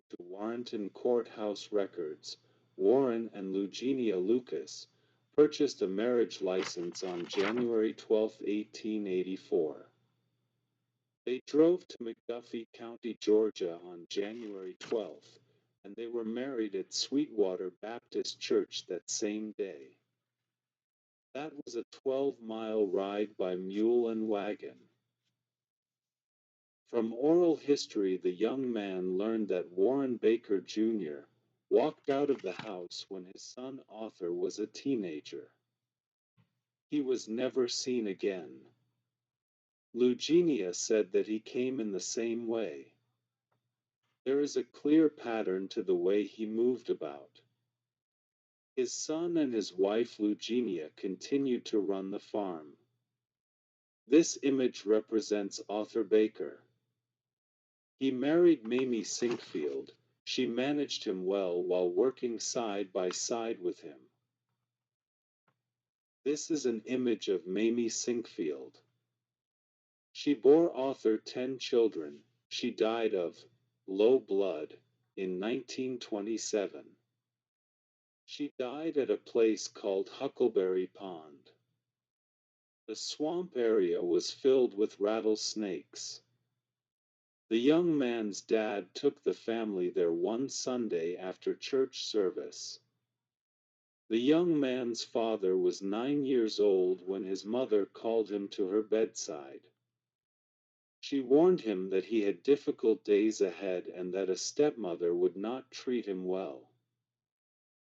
to Warrenton Courthouse records, Warren and Eugenia Lucas purchased a marriage license on January 12, 1884. They drove to McDuffie County, Georgia on January 12th, and they were married at Sweetwater Baptist Church that same day. That was a 12-mile ride by mule and wagon. From oral history, the young man learned that Warren Baker Jr. walked out of the house when his son Arthur was a teenager. He was never seen again. Eugenia said that he came in the same way. There is a clear pattern to the way he moved about. His son and his wife Eugenia continued to run the farm. This image represents Arthur Baker. He married Mamie Sinkfield. She managed him well while working side by side with him. This is an image of Mamie Sinkfield. She bore Arthur 10 children. She died of low blood in 1927. She died at a place called Huckleberry Pond. The swamp area was filled with rattlesnakes. The young man's dad took the family there one Sunday after church service. The young man's father was 9 years old when his mother called him to her bedside. She warned him that he had difficult days ahead and that a stepmother would not treat him well.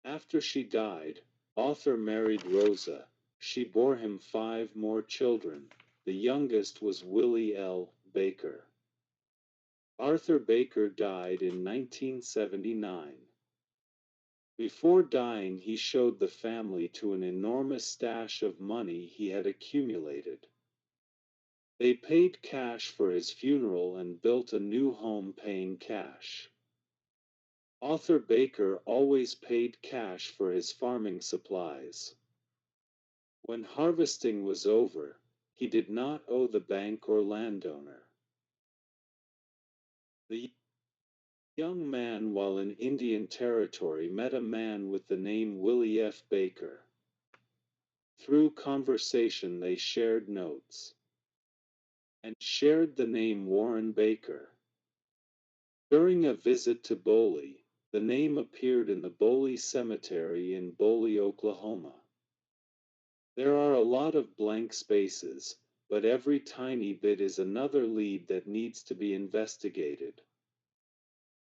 After she died, Arthur married Rosa. She bore him 5 more children. The youngest was Willie L. Baker. Arthur Baker died in 1979. Before dying, he showed the family to an enormous stash of money he had accumulated. They paid cash for his funeral and built a new home paying cash. Arthur Baker always paid cash for his farming supplies. When harvesting was over, he did not owe the bank or landowner. The young man, while in Indian Territory, met a man with the name Willie F. Baker. Through conversation they shared notes, and shared the name Warren Baker. During a visit to Boley, the name appeared in the Boley Cemetery in Boley, Oklahoma. There are a lot of blank spaces, but every tiny bit is another lead that needs to be investigated.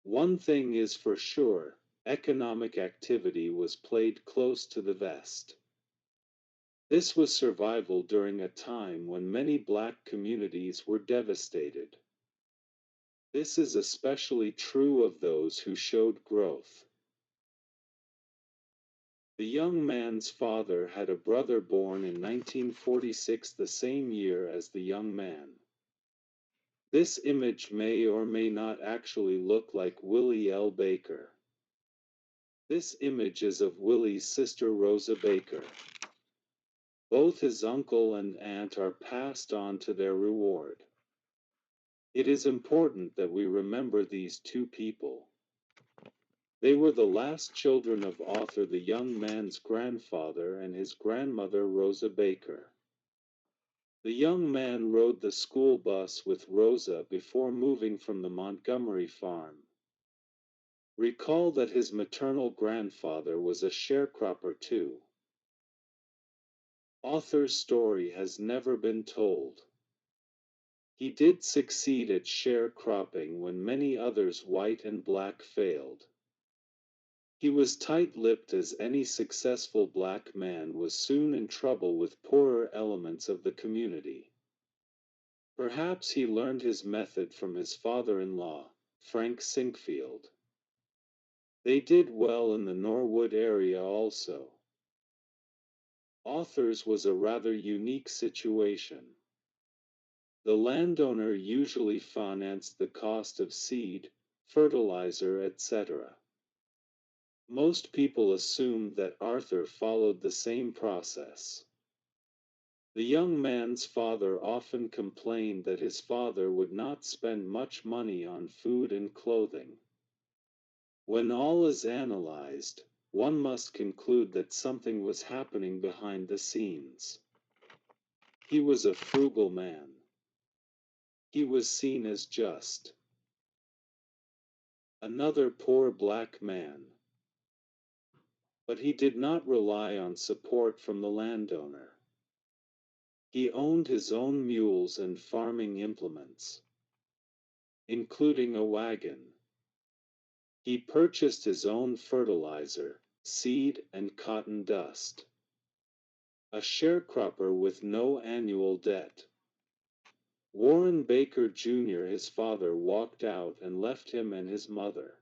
One thing is for sure, economic activity was played close to the vest. This was survival during a time when many black communities were devastated. This is especially true of those who showed growth. The young man's father had a brother born in 1946, the same year as the young man. This image may or may not actually look like Willie L. Baker. This image is of Willie's sister Rosa Baker. Both his uncle and aunt are passed on to their reward. It is important that we remember these two people. They were the last children of Arthur, the young man's grandfather, and his grandmother Rosa Baker. The young man rode the school bus with Rosa before moving from the Montgomery farm. Recall that his maternal grandfather was a sharecropper too. Arthur's story has never been told. He did succeed at sharecropping when many others, white and black, failed. He was tight-lipped, as any successful black man was soon in trouble with poorer elements of the community. Perhaps he learned his method from his father-in-law, Frank Sinkfield. They did well in the Norwood area also. Arthur's was a rather unique situation. The landowner usually financed the cost of seed, fertilizer, etc. Most people assumed that Arthur followed the same process. The young man's father often complained that his father would not spend much money on food and clothing. When all is analyzed, one must conclude that something was happening behind the scenes. He was a frugal man. He was seen as just another poor black man. But he did not rely on support from the landowner. He owned his own mules and farming implements, including a wagon. He purchased his own fertilizer, seed, and cotton dust. A sharecropper with no annual debt. Warren Baker Jr., his father, walked out and left him and his mother.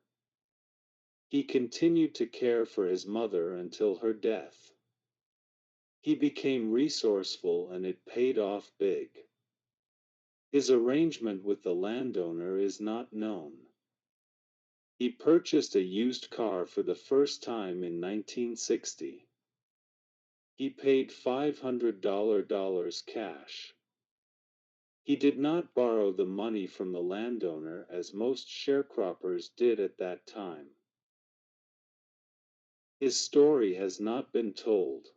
He continued to care for his mother until her death. He became resourceful and it paid off big. His arrangement with the landowner is not known. He purchased a used car for the first time in 1960. He paid $500 cash. He did not borrow the money from the landowner as most sharecroppers did at that time. His story has not been told.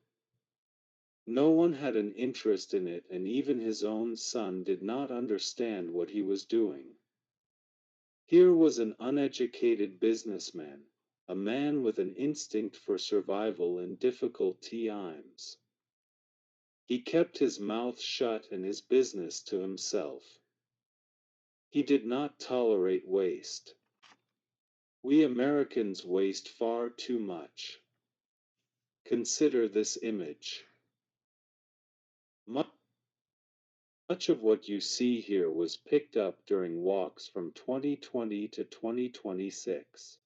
No one had an interest in it, and even his own son did not understand what he was doing. Here was an uneducated businessman, a man with an instinct for survival in difficult times. He kept his mouth shut and his business to himself. He did not tolerate waste. We Americans waste far too much. Consider this image. Much of what you see here was picked up during walks from 2020 to 2026.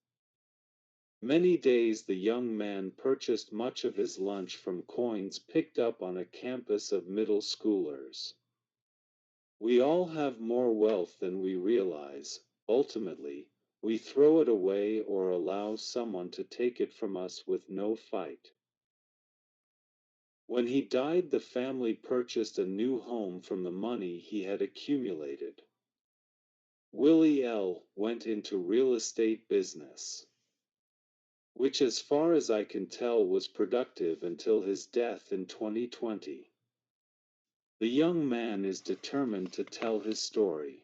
Many days the young man purchased much of his lunch from coins picked up on a campus of middle schoolers. We all have more wealth than we realize. Ultimately, we throw it away or allow someone to take it from us with no fight. When he died, the family purchased a new home from the money he had accumulated. Willie L. went into real estate business, which as far as I can tell was productive until his death in 2020. The young man is determined to tell his story.